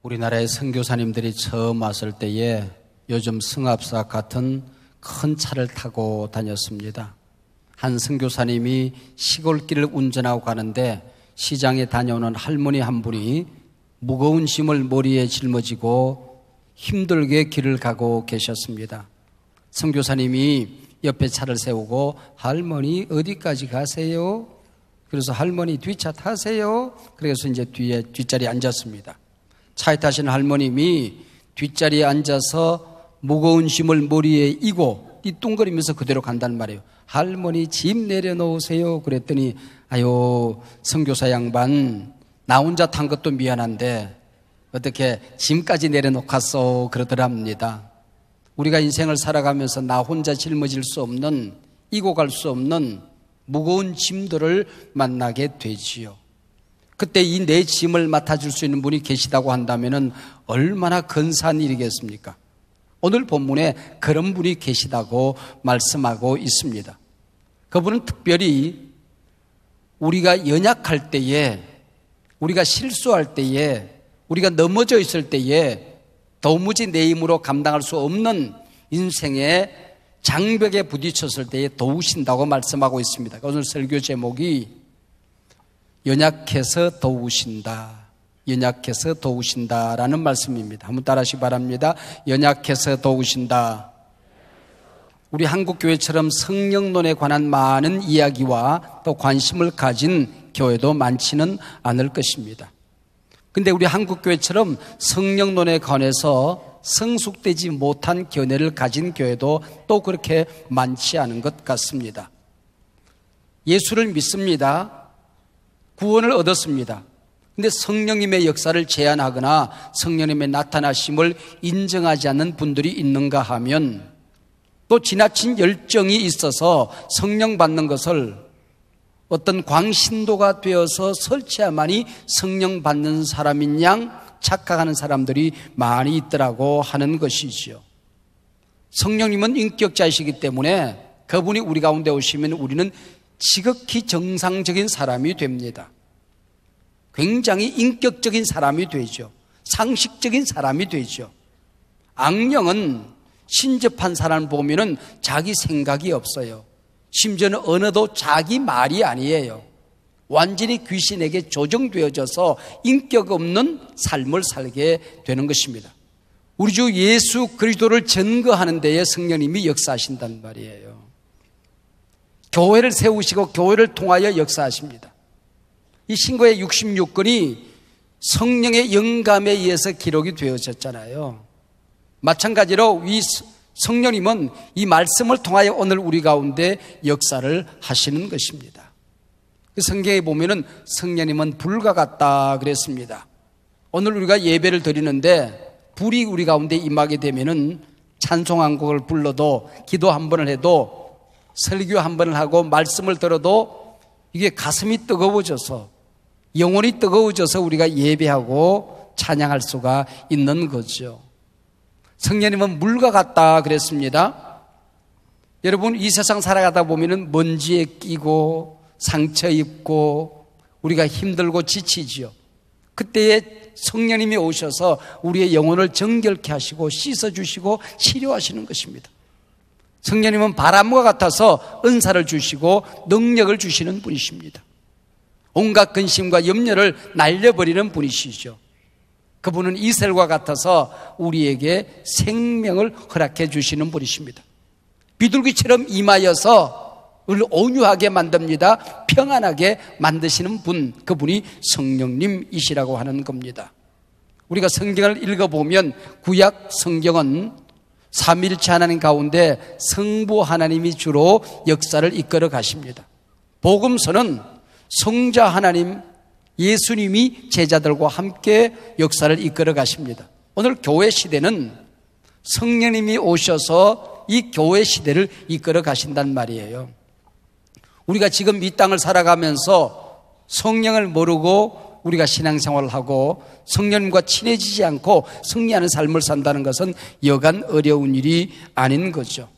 우리나라의 선교사님들이 처음 왔을 때에 요즘 승합사 같은 큰 차를 타고 다녔습니다. 한 선교사님이 시골길을 운전하고 가는데 시장에 다녀오는 할머니 한 분이 무거운 짐을 머리에 짊어지고 힘들게 길을 가고 계셨습니다. 선교사님이 옆에 차를 세우고 할머니 어디까지 가세요? 그래서 할머니 뒷차 타세요. 그래서 이제 뒷자리에 앉았습니다. 차에 타신 할머님이 뒷자리에 앉아서 무거운 짐을 머리에 이고 띠뚱거리면서 그대로 간단 말이에요. 할머니 짐 내려놓으세요. 그랬더니 아유 선교사 양반 나 혼자 탄 것도 미안한데 어떻게 짐까지 내려놓겠소 그러더랍니다. 우리가 인생을 살아가면서 나 혼자 짊어질 수 없는 이고 갈 수 없는 무거운 짐들을 만나게 되지요. 그때 이 내 짐을 맡아줄 수 있는 분이 계시다고 한다면 얼마나 근사한 일이겠습니까? 오늘 본문에 그런 분이 계시다고 말씀하고 있습니다. 그분은 특별히 우리가 연약할 때에, 우리가 실수할 때에, 우리가 넘어져 있을 때에 도무지 내 힘으로 감당할 수 없는 인생의 장벽에 부딪혔을 때에 도우신다고 말씀하고 있습니다. 오늘 설교 제목이 연약해서 도우신다. 연약해서 도우신다라는 말씀입니다. 한번 따라하시기 바랍니다. 연약해서 도우신다. 우리 한국교회처럼 성령론에 관한 많은 이야기와 또 관심을 가진 교회도 많지는 않을 것입니다. 근데 우리 한국교회처럼 성령론에 관해서 성숙되지 못한 견해를 가진 교회도 또 그렇게 많지 않은 것 같습니다. 예수를 믿습니다. 구원을 얻었습니다. 근데 성령님의 역사를 제한하거나 성령님의 나타나심을 인정하지 않는 분들이 있는가 하면 또 지나친 열정이 있어서 성령 받는 것을 어떤 광신도가 되어서 설치야만이 성령 받는 사람인 양 착각하는 사람들이 많이 있더라고 하는 것이지요. 성령님은 인격자이시기 때문에 그분이 우리 가운데 오시면 우리는 지극히 정상적인 사람이 됩니다. 굉장히 인격적인 사람이 되죠. 상식적인 사람이 되죠. 악령은 신접한 사람을 보면은 자기 생각이 없어요. 심지어는 언어도 자기 말이 아니에요. 완전히 귀신에게 조정되어져서 인격 없는 삶을 살게 되는 것입니다. 우리 주 예수 그리스도를 증거하는 데에 성령님이 역사하신단 말이에요. 교회를 세우시고 교회를 통하여 역사하십니다. 이 신고의 66권이 성령의 영감에 의해서 기록이 되어졌잖아요. 마찬가지로 이 성령님은 이 말씀을 통하여 오늘 우리 가운데 역사를 하시는 것입니다. 성경에 보면은 성령님은 불과 같다 그랬습니다. 오늘 우리가 예배를 드리는데 불이 우리 가운데 임하게 되면은 찬송 한 곡을 불러도 기도 한 번을 해도 설교 한 번을 하고 말씀을 들어도 이게 가슴이 뜨거워져서 영혼이 뜨거워져서 우리가 예배하고 찬양할 수가 있는 거죠. 성령님은 물과 같다 그랬습니다. 여러분 이 세상 살아가다 보면은 먼지에 끼고 상처 입고 우리가 힘들고 지치지요. 그때에 성령님이 오셔서 우리의 영혼을 정결케 하시고 씻어주시고 치료하시는 것입니다. 성령님은 바람과 같아서 은사를 주시고 능력을 주시는 분이십니다. 온갖 근심과 염려를 날려버리는 분이시죠. 그분은 이슬과 같아서 우리에게 생명을 허락해 주시는 분이십니다. 비둘기처럼 임하여서 우리를 온유하게 만듭니다. 평안하게 만드시는 분, 그분이 성령님이시라고 하는 겁니다. 우리가 성경을 읽어보면 구약 성경은 삼위일체 하나님 가운데 성부 하나님이 주로 역사를 이끌어 가십니다. 복음서는 성자 하나님 예수님이 제자들과 함께 역사를 이끌어 가십니다. 오늘 교회 시대는 성령님이 오셔서 이 교회 시대를 이끌어 가신단 말이에요. 우리가 지금 이 땅을 살아가면서 성령을 모르고 우리가 신앙생활을 하고 성령님과 친해지지 않고 승리하는 삶을 산다는 것은 여간 어려운 일이 아닌 거죠.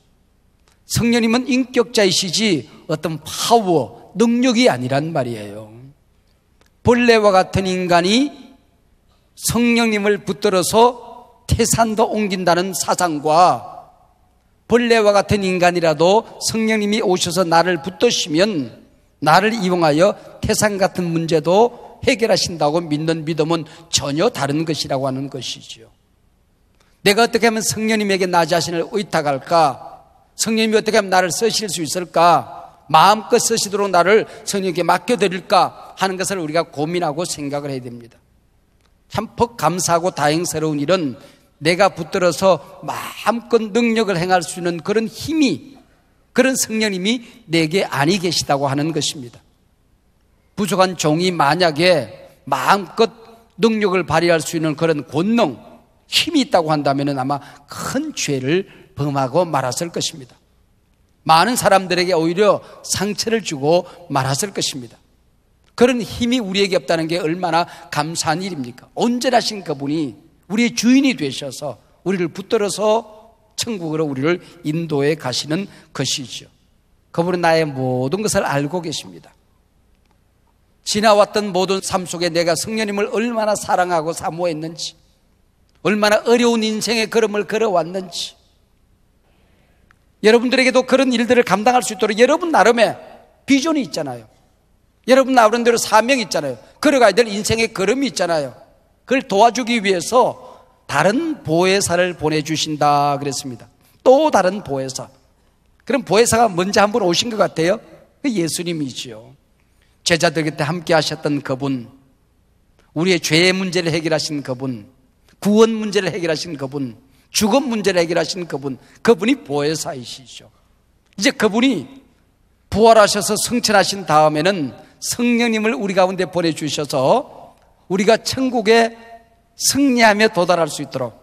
성령님은 인격자이시지 어떤 파워, 능력이 아니란 말이에요. 벌레와 같은 인간이 성령님을 붙들어서 태산도 옮긴다는 사상과 벌레와 같은 인간이라도 성령님이 오셔서 나를 붙드시면 나를 이용하여 태산 같은 문제도 해결하신다고 믿는 믿음은 전혀 다른 것이라고 하는 것이지요. 내가 어떻게 하면 성령님에게 나 자신을 의탁할까? 성령님이 어떻게 하면 나를 쓰실 수 있을까? 마음껏 쓰시도록 나를 성령님께 맡겨드릴까 하는 것을 우리가 고민하고 생각을 해야 됩니다. 참 감사하고 다행스러운 일은 내가 붙들어서 마음껏 능력을 행할 수 있는 그런 힘이, 그런 성령님이 내게 안이 계시다고 하는 것입니다. 부족한 종이 만약에 마음껏 능력을 발휘할 수 있는 그런 권능, 힘이 있다고 한다면 아마 큰 죄를 범하고 말았을 것입니다. 많은 사람들에게 오히려 상처를 주고 말았을 것입니다. 그런 힘이 우리에게 없다는 게 얼마나 감사한 일입니까? 온전하신 그분이 우리의 주인이 되셔서 우리를 붙들어서 천국으로 우리를 인도해 가시는 것이죠. 그분은 나의 모든 것을 알고 계십니다. 지나왔던 모든 삶 속에 내가 성령님을 얼마나 사랑하고 사모했는지, 얼마나 어려운 인생의 걸음을 걸어왔는지, 여러분들에게도 그런 일들을 감당할 수 있도록 여러분 나름의 비전이 있잖아요. 여러분 나름대로 사명이 있잖아요. 걸어가야 될 인생의 걸음이 있잖아요. 그걸 도와주기 위해서 다른 보혜사를 보내주신다 그랬습니다. 또 다른 보혜사. 그럼 보혜사가 먼저 한 분 오신 것 같아요? 예수님이지요. 제자들 곁에 함께 하셨던 그분, 우리의 죄의 문제를 해결하신 그분, 구원 문제를 해결하신 그분, 죽음 문제를 해결하신 그분, 그분이 보혜사이시죠. 이제 그분이 부활하셔서 승천하신 다음에는 성령님을 우리 가운데 보내주셔서 우리가 천국에 승리하며 도달할 수 있도록,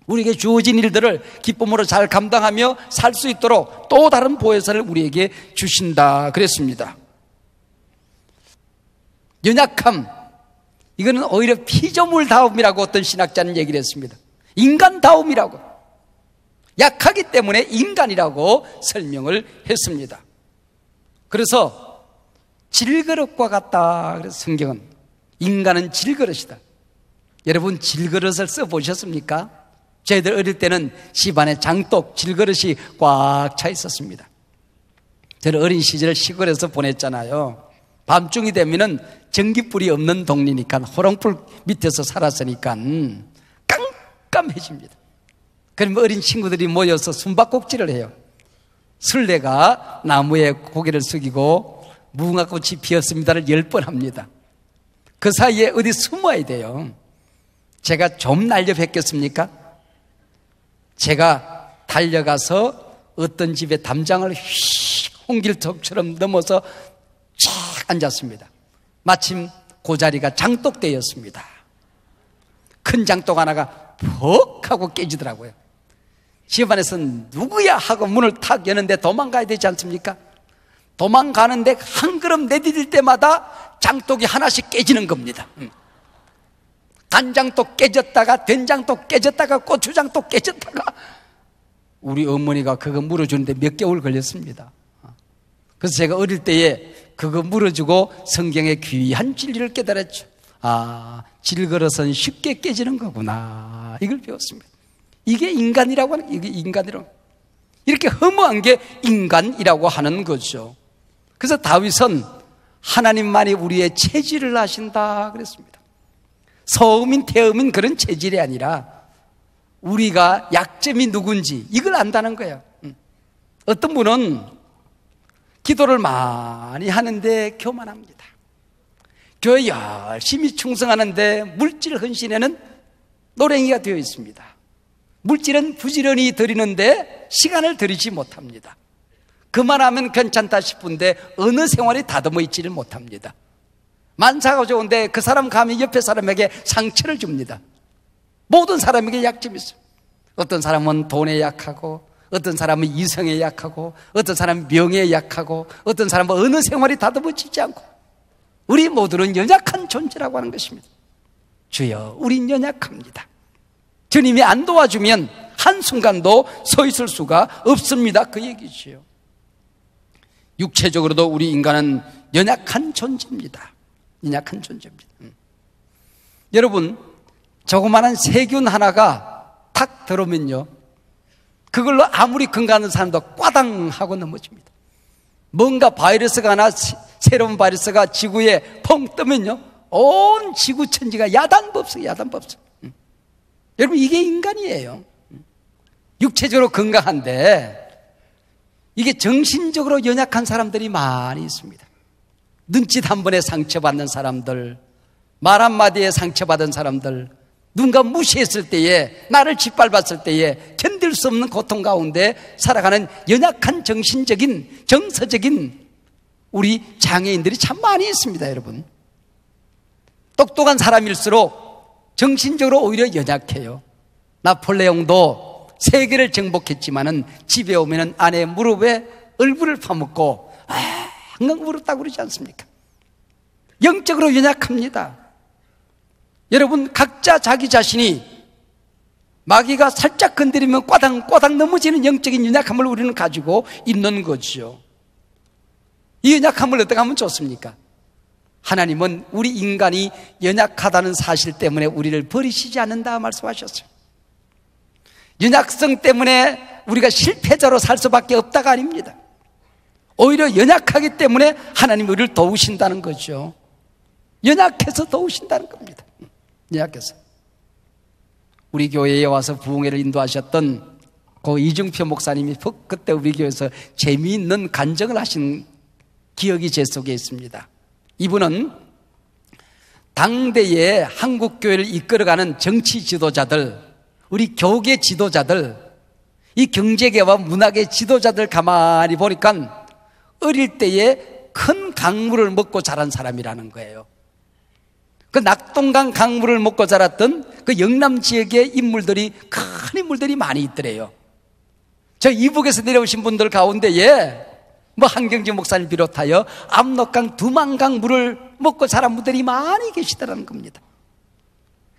우리에게 주어진 일들을 기쁨으로 잘 감당하며 살 수 있도록 또 다른 보혜사를 우리에게 주신다 그랬습니다. 연약함, 이거는 오히려 피조물다움이라고 어떤 신학자는 얘기를 했습니다. 인간다움이라고, 약하기 때문에 인간이라고 설명을 했습니다. 그래서 질그릇과 같다 그래서 성경은, 인간은 질그릇이다. 여러분 질그릇을 써보셨습니까? 저희들 어릴 때는 집안에 장독 질그릇이 꽉 차 있었습니다. 저는 어린 시절 시골에서 보냈잖아요. 밤중이 되면은 전기불이 없는 동네니까, 호롱불 밑에서 살았으니까 깜깜해집니다. 그러면 어린 친구들이 모여서 숨바꼭질을 해요. 술래가 나무에 고개를 숙이고 무궁화꽃이 피었습니다를 10번 합니다. 그 사이에 어디 숨어야 돼요. 제가 좀 날렵했겠습니까? 제가 달려가서 어떤 집에 담장을 휙 홍길톱처럼 넘어서 쫙 앉았습니다. 마침 그 자리가 장독대였습니다. 큰 장독 하나가 퍽 하고 깨지더라고요. 집안에서 누구야 하고 문을 탁 여는데 도망가야 되지 않습니까? 도망가는데 한 걸음 내디딜 때마다 장독이 하나씩 깨지는 겁니다. 간장도 깨졌다가 된장도 깨졌다가 고추장도 깨졌다가, 우리 어머니가 그거 물어주는데 몇 개월 걸렸습니다. 그래서 제가 어릴 때에 그거 물어주고 성경의 귀한 진리를 깨달았죠. 아, 질그릇은 쉽게 깨지는 거구나, 이걸 배웠습니다. 이게 인간이라고 하는, 이게 인간이라고, 이렇게 허무한 게 인간이라고 하는 거죠. 그래서 다윗은 하나님만이 우리의 체질을 아신다 그랬습니다. 서음인 태음인 그런 체질이 아니라 우리가 약점이 누군지 이걸 안다는 거예요. 어떤 분은 기도를 많이 하는데 교만합니다. 교회 열심히 충성하는데 물질 헌신에는 노랭이가 되어 있습니다. 물질은 부지런히 드리는데 시간을 들이지 못합니다. 그만하면 괜찮다 싶은데 어느 생활이 다듬어 있지를 못합니다. 만사가 좋은데 그 사람 가면 옆에 사람에게 상처를 줍니다. 모든 사람에게 약점이 있어요. 어떤 사람은 돈에 약하고, 어떤 사람은 이성에 약하고, 어떤 사람은 명예에 약하고, 어떤 사람은 어느 생활이 다듬어지지 않고, 우리 모두는 연약한 존재라고 하는 것입니다. 주여, 우린 연약합니다. 주님이 안 도와주면 한순간도 서 있을 수가 없습니다, 그 얘기지요. 육체적으로도 우리 인간은 연약한 존재입니다. 연약한 존재입니다. 여러분, 조그마한 세균 하나가 탁 들어오면요, 그걸로 아무리 건강한 사람도 꽈당 하고 넘어집니다. 뭔가 바이러스가 하나, 새로운 바이러스가 지구에 펑 뜨면요, 온 지구 천지가 야단법석. 여러분, 이게 인간이에요. 육체적으로 건강한데 이게 정신적으로 연약한 사람들이 많이 있습니다. 눈짓 한 번에 상처받는 사람들, 말 한마디에 상처받은 사람들, 누군가 무시했을 때에, 나를 짓밟았을 때에 견딜 수 없는 고통 가운데 살아가는 연약한 정신적인, 정서적인 우리 장애인들이 참 많이 있습니다. 여러분, 똑똑한 사람일수록 정신적으로 오히려 연약해요. 나폴레옹도 세계를 정복했지만은 집에 오면은 아내 무릎에 얼굴을 파묻고 항상 울었다고 그러지 않습니까? 영적으로 연약합니다. 여러분, 각자 자기 자신이 마귀가 살짝 건드리면 꽈당 넘어지는 영적인 연약함을 우리는 가지고 있는 거죠. 이 연약함을 어떻게 하면 좋습니까? 하나님은 우리 인간이 연약하다는 사실 때문에 우리를 버리시지 않는다 말씀하셨어요. 연약성 때문에 우리가 실패자로 살 수밖에 없다가 아닙니다. 오히려 연약하기 때문에 하나님이 우리를 도우신다는 거죠. 연약해서 도우신다는 겁니다. 연약해서. 우리 교회에 와서 부흥회를 인도하셨던 그 이중표 목사님이 그때 우리 교회에서 재미있는 간증을 하신 기억이 제 속에 있습니다. 이분은 당대의 한국 교회를 이끌어가는 정치 지도자들, 우리 교계 지도자들, 이 경제계와 문화계 지도자들 가만히 보니까 어릴 때에 큰 강물을 먹고 자란 사람이라는 거예요. 그 낙동강 강물을 먹고 자랐던 그 영남 지역의 인물들이, 큰 인물들이 많이 있더래요. 저 이북에서 내려오신 분들 가운데에 뭐 한경지 목사님 비롯하여 압록강, 두만강 물을 먹고 자란 분들이 많이 계시더라는 겁니다.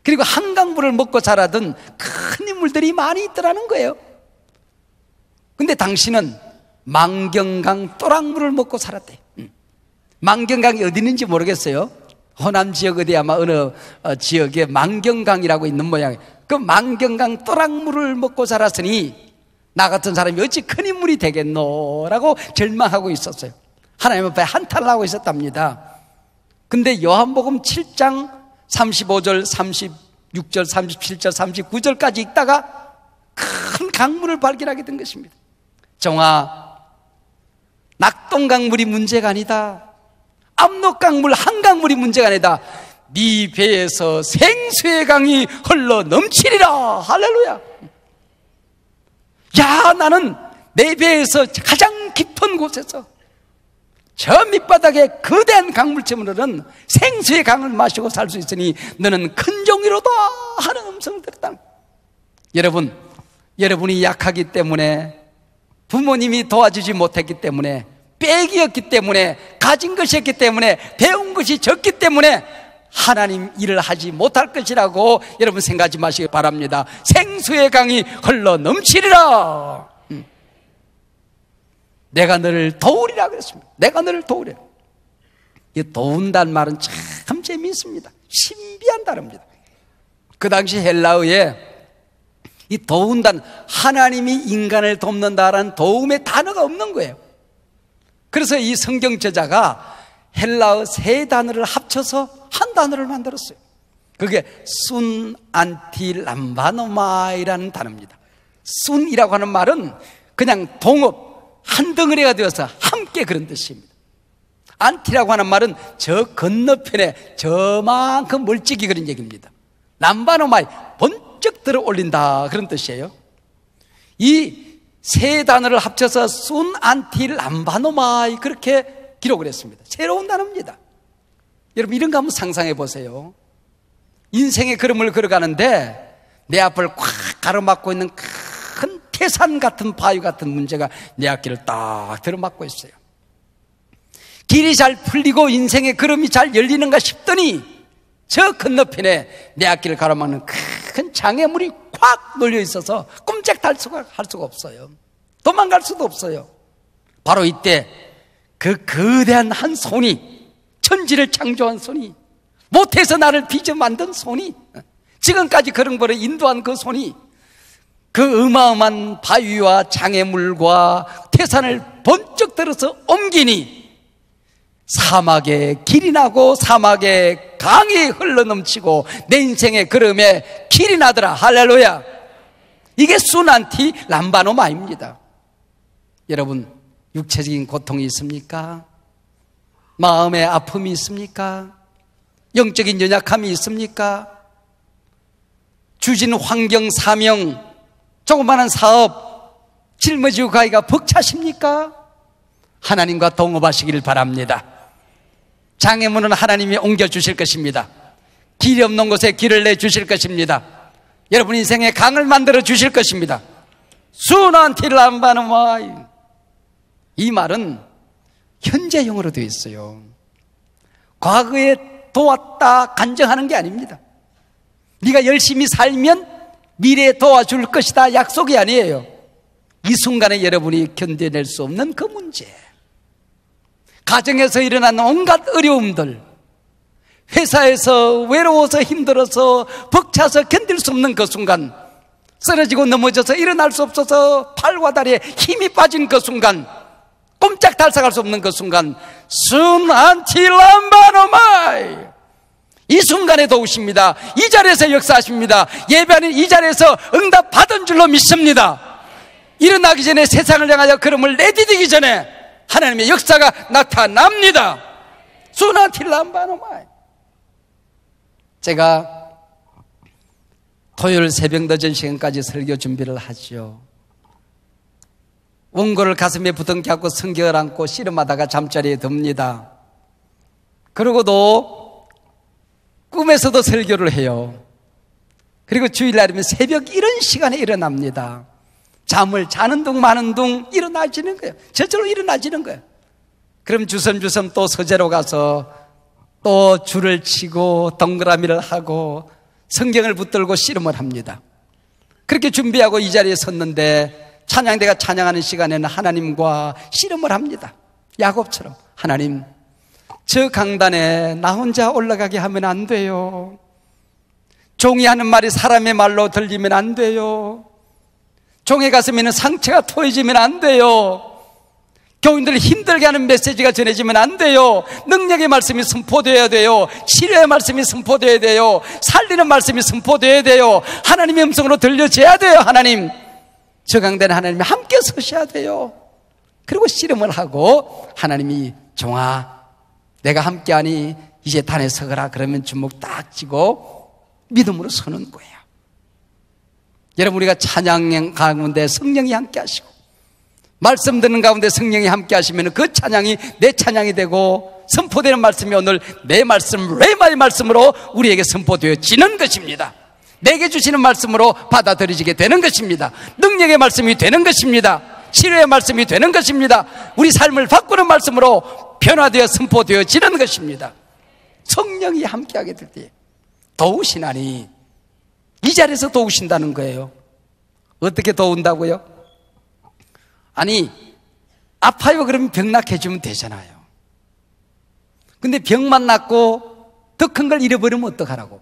그리고 한강물을 먹고 자라던 큰 인물들이 많이 있더라는 거예요. 근데 당신은 만경강 또랑물을 먹고 살았대요. 만경강이 어디 있는지 모르겠어요. 호남 지역 어디 아마 어느 지역에 만경강이라고 있는 모양이에요. 그 만경강 또랑물을 먹고 자랐으니 나 같은 사람이 어찌 큰 인물이 되겠노라고 절망하고 있었어요. 하나님 앞에 한탄을 하고 있었답니다. 근데 요한복음 7장 35절, 36절, 37절, 39절까지 읽다가 큰 강물을 발견하게 된 것입니다. 정아, 낙동강물이 문제가 아니다. 압록강물, 한강물이 문제가 아니다. 네 배에서 생수의 강이 흘러 넘치리라. 할렐루야. 야, 나는 내 배에서 가장 깊은 곳에서 저 밑바닥에 거대한 강물처럼 흐르는 생수의 강을 마시고 살 수 있으니 너는 큰 종이로다 하는 음성을 들었다. 여러분, 여러분이 약하기 때문에, 부모님이 도와주지 못했기 때문에, 빽이었기 때문에, 가진 것이었기 때문에, 배운 것이 적기 때문에 하나님 일을 하지 못할 것이라고 여러분 생각하지 마시기 바랍니다. 생수의 강이 흘러 넘치리라. 내가 너를 도우리라 그랬습니다. 내가 너를 도우리라. 이 도운다는 말은 참 재미있습니다. 신비한 단어입니다. 그 당시 헬라어에 이 도운다는, 하나님이 인간을 돕는다라는 도움의 단어가 없는 거예요. 그래서 이 성경 저자가 헬라어 세 단어를 합쳐서 한 단어를 만들었어요. 그게 순 안티 람바노마이라는 단어입니다. 순이라고 하는 말은 그냥 동업, 한 덩어리가 되어서 함께 그런 뜻입니다. 안티라고 하는 말은 저 건너편에 저만큼 멀찍이 그런 얘기입니다. 람바노마이, 번쩍 들어 올린다 그런 뜻이에요. 이 세 단어를 합쳐서 순 안티 람바노마이 그렇게 기록을 했습니다. 새로운 단어입니다. 여러분, 이런 거 한번 상상해 보세요. 인생의 걸음을 걸어가는데 내 앞을 꽉 가로막고 있는 큰 태산 같은 바위 같은 문제가 내 앞길을 딱 들어막고 있어요. 길이 잘 풀리고 인생의 걸음이 잘 열리는가 싶더니 저 건너편에 내 앞길을 가로막는 큰 장애물이 콱 놀려 있어서 꼼짝할 수가 없어요. 도망갈 수도 없어요. 바로 이때 그 거대한 한 손이, 천지를 창조한 손이, 못해서 나를 빚어 만든 손이 지금까지 그런 거를 인도한 그 손이 그 어마어마한 바위와 장애물과 태산을 번쩍 들어서 옮기니 사막에 길이 나고 사막에 강이 흘러넘치고 내 인생의 걸음에 길이 나더라. 할렐루야. 이게 수난티 람바노마입니다. 여러분, 육체적인 고통이 있습니까? 마음의 아픔이 있습니까? 영적인 연약함이 있습니까? 주신 환경, 사명, 조그마한 사업 짊어지고 가기가 벅차십니까? 하나님과 동업하시기를 바랍니다. 장애물은 하나님이 옮겨주실 것입니다. 길이 없는 곳에 길을 내주실 것입니다. 여러분 인생에 강을 만들어 주실 것입니다. 수난티람바노마이. 이 말은 현재형으로 되어 있어요. 과거에 도왔다 간증하는 게 아닙니다. 네가 열심히 살면 미래에 도와줄 것이다 약속이 아니에요. 이 순간에 여러분이 견뎌낼 수 없는 그 문제, 가정에서 일어나는 온갖 어려움들, 회사에서 외로워서 힘들어서 벅차서 견딜 수 없는 그 순간, 쓰러지고 넘어져서 일어날 수 없어서 팔과 다리에 힘이 빠진 그 순간, 꼼짝 달싹할 수 없는 그 순간, 순한티람바노마이. 이 순간에 도우십니다. 이 자리에서 역사하십니다. 예배하는 이 자리에서 응답 받은 줄로 믿습니다. 일어나기 전에, 세상을 향하여 걸음을 내디디기 전에 하나님의 역사가 나타납니다. 수나틸람바노마이. 제가 토요일 새벽 늦은 시간까지 설교 준비를 하죠. 원고를 가슴에 부둥켜 안고 성경을 안고 씨름하다가 잠자리에 듭니다. 그러고도 꿈에서도 설교를 해요. 그리고 주일날이면 새벽 이런 시간에 일어납니다. 잠을 자는 둥 마는 둥 일어나지는 거예요. 저절로 일어나지는 거예요. 그럼 주섬주섬 또 서재로 가서 또 줄을 치고 동그라미를 하고 성경을 붙들고 씨름을 합니다. 그렇게 준비하고 이 자리에 섰는데 찬양대가 찬양하는 시간에는 하나님과 씨름을 합니다. 야곱처럼, 하나님, 저 강단에 나 혼자 올라가게 하면 안 돼요. 종이 하는 말이 사람의 말로 들리면 안 돼요. 종의 가슴에는 상처가 토해지면 안 돼요. 교인들을 힘들게 하는 메시지가 전해지면 안 돼요. 능력의 말씀이 선포되어야 돼요. 치료의 말씀이 선포되어야 돼요. 살리는 말씀이 선포되어야 돼요. 하나님의 음성으로 들려져야 돼요. 하나님, 저 강단에 하나님이 함께 서셔야 돼요. 그리고 씨름을 하고 하나님이, 종아, 내가 함께하니 이제 단에 서거라. 그러면 주먹 딱 쥐고 믿음으로 서는 거예요. 여러분, 우리가 찬양 가운데 성령이 함께 하시고 말씀 듣는 가운데 성령이 함께 하시면 그 찬양이 내 찬양이 되고 선포되는 말씀이 오늘 내 말씀, 레마의 말씀으로 우리에게 선포되어지는 것입니다. 내게 주시는 말씀으로 받아들여지게 되는 것입니다. 능력의 말씀이 되는 것입니다. 치료의 말씀이 되는 것입니다. 우리 삶을 바꾸는 말씀으로 변화되어 선포되어지는 것입니다. 성령이 함께하게 될 때 도우시나니, 이 자리에서 도우신다는 거예요. 어떻게 도운다고요? 아니, 아파요 그러면 병 낫게 해주면 되잖아요. 근데 병만 낫고 더 큰 걸 잃어버리면 어떡하라고?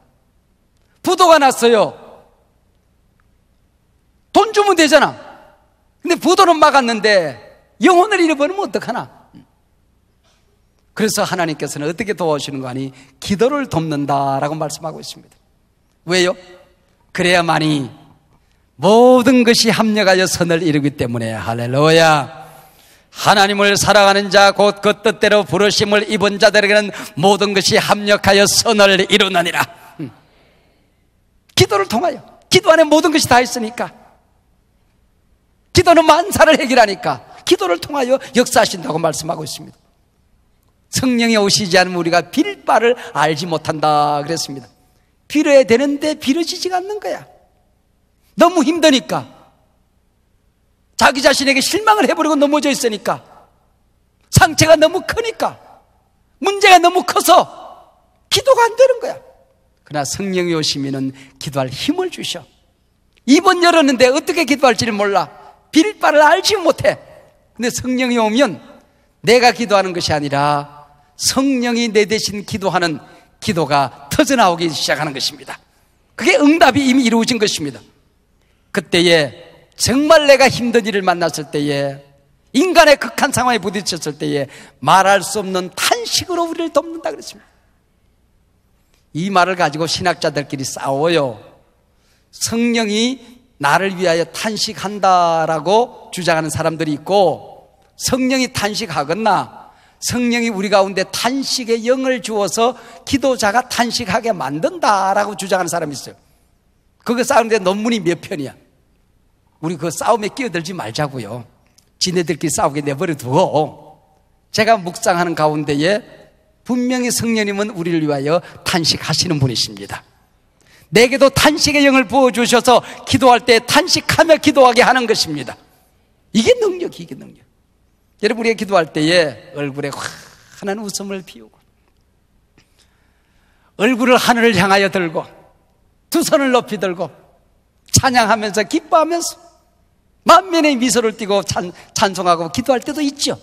부도가 났어요. 돈 주면 되잖아. 근데 부도는 막았는데 영혼을 잃어버리면 어떡하나? 그래서 하나님께서는 어떻게 도와주시는 거 아니? 기도를 돕는다라고 말씀하고 있습니다. 왜요? 그래야만이 모든 것이 합력하여 선을 이루기 때문에. 할렐루야. 하나님을 사랑하는 자, 곧 그 뜻대로 부르심을 입은 자들에게는 모든 것이 합력하여 선을 이루느니라. 기도를 통하여, 기도 안에 모든 것이 다 있으니까, 기도는 만사를 해결하니까 기도를 통하여 역사하신다고 말씀하고 있습니다. 성령이 오시지 않으면 우리가 빌 바를 알지 못한다 그랬습니다. 빌어야 되는데 빌어지지가 않는 거야. 너무 힘드니까, 자기 자신에게 실망을 해버리고 넘어져 있으니까, 상처가 너무 크니까, 문제가 너무 커서 기도가 안 되는 거야. 그러나 성령이 오시면은 기도할 힘을 주셔. 입은 열었는데 어떻게 기도할지를 몰라. 빌 바를 알지 못해. 근데 성령이 오면 내가 기도하는 것이 아니라 성령이 내 대신 기도하는 기도가 터져나오기 시작하는 것입니다. 그게 응답이 이미 이루어진 것입니다. 그때에 정말 내가 힘든 일을 만났을 때에, 인간의 극한 상황에 부딪혔을 때에 말할 수 없는 탄식으로 우리를 돕는다 그랬습니다. 이 말을 가지고 신학자들끼리 싸워요. 성령이 나를 위하여 탄식한다라고 주장하는 사람들이 있고, 성령이 탄식하거나 성령이 우리 가운데 탄식의 영을 주어서 기도자가 탄식하게 만든다라고 주장하는 사람이 있어요. 그거 싸우는데 논문이 몇 편이야. 우리 그 싸움에 끼어들지 말자고요. 지네들끼리 싸우게 내버려 두고, 제가 묵상하는 가운데에 분명히 성령님은 우리를 위하여 탄식하시는 분이십니다. 내게도 탄식의 영을 부어주셔서 기도할 때 탄식하며 기도하게 하는 것입니다. 이게 능력이, 이게 능력. 여러분, 우리가 기도할 때에 얼굴에 환한 웃음을 피우고, 얼굴을 하늘을 향하여 들고, 두 손을 높이 들고 찬양하면서 기뻐하면서 만면의 미소를 띠고 찬송하고 기도할 때도 있죠.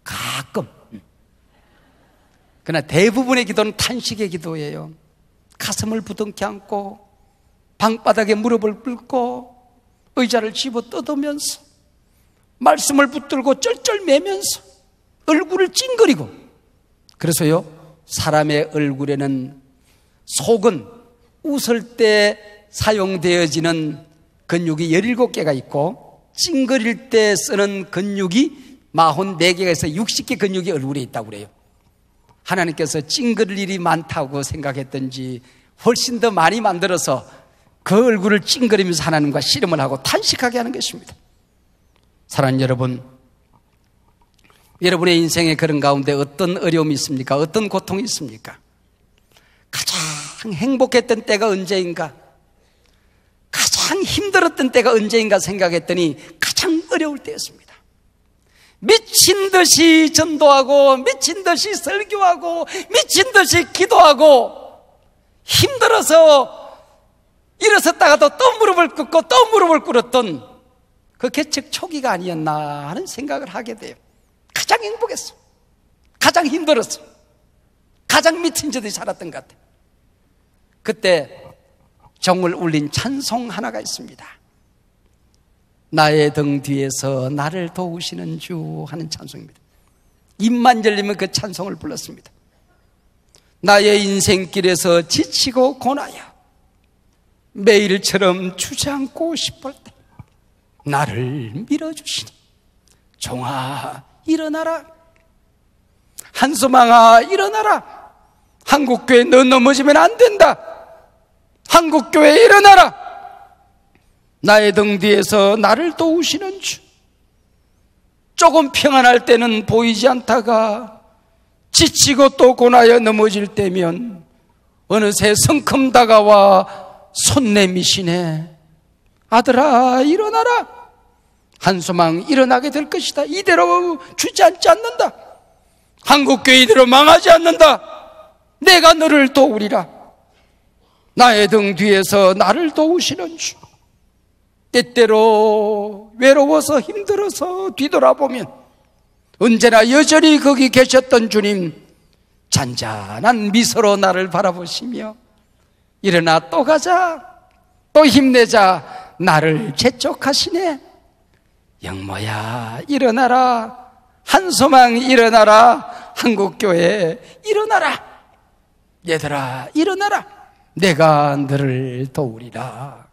가끔. 그러나 대부분의 기도는 탄식의 기도예요. 가슴을 부둥켜 안고 방바닥에 무릎을 꿇고 의자를 집어 뜯으면서 말씀을 붙들고 쩔쩔매면서 얼굴을 찡그리고. 그래서요, 사람의 얼굴에는 속은 웃을 때 사용되어지는 근육이 17개가 있고, 찡그릴 때 쓰는 근육이 44개에서 60개 근육이 얼굴에 있다고 그래요. 하나님께서 찡그릴 일이 많다고 생각했던지 훨씬 더 많이 만들어서 그 얼굴을 찡그리면서 하나님과 씨름을 하고 탄식하게 하는 것입니다. 사랑하는 여러분, 여러분의 인생의 그런 가운데 어떤 어려움이 있습니까? 어떤 고통이 있습니까? 가장 행복했던 때가 언제인가? 가장 힘들었던 때가 언제인가 생각했더니 가장 어려울 때였습니다. 미친 듯이 전도하고 미친 듯이 설교하고 미친 듯이 기도하고 힘들어서 일어섰다가도 또 무릎을 꿇고 또 무릎을 꿇었던 그 개척 초기가 아니었나 하는 생각을 하게 돼요. 가장 행복했어, 가장 힘들었어, 가장 미친 듯이 살았던 것 같아요. 그때 정을 울린 찬송 하나가 있습니다. 나의 등 뒤에서 나를 도우시는 주 하는 찬송입니다. 입만 열리면 그 찬송을 불렀습니다. 나의 인생길에서 지치고 고나여 매일처럼 주저앉고 싶을 때 나를 밀어주시니 종아 일어나라, 한소망아 일어나라, 한국교회 너 넘어지면 안 된다, 한국교회 일어나라, 나의 등 뒤에서 나를 도우시는 주. 조금 평안할 때는 보이지 않다가 지치고 또 고나여 넘어질 때면 어느새 성큼 다가와 손 내미시네. 아들아 일어나라, 한소망 일어나게 될 것이다. 이대로 주저앉지 않는다. 한국교회 이대로 망하지 않는다. 내가 너를 도우리라. 나의 등 뒤에서 나를 도우시는 주. 때때로 외로워서 힘들어서 뒤돌아보면 언제나 여전히 거기 계셨던 주님, 잔잔한 미소로 나를 바라보시며 일어나 또 가자, 또 힘내자, 나를 재촉하시네. 영모야 일어나라, 한소망 일어나라, 한국교회 일어나라, 얘들아 일어나라, 내가 너를 도우리라.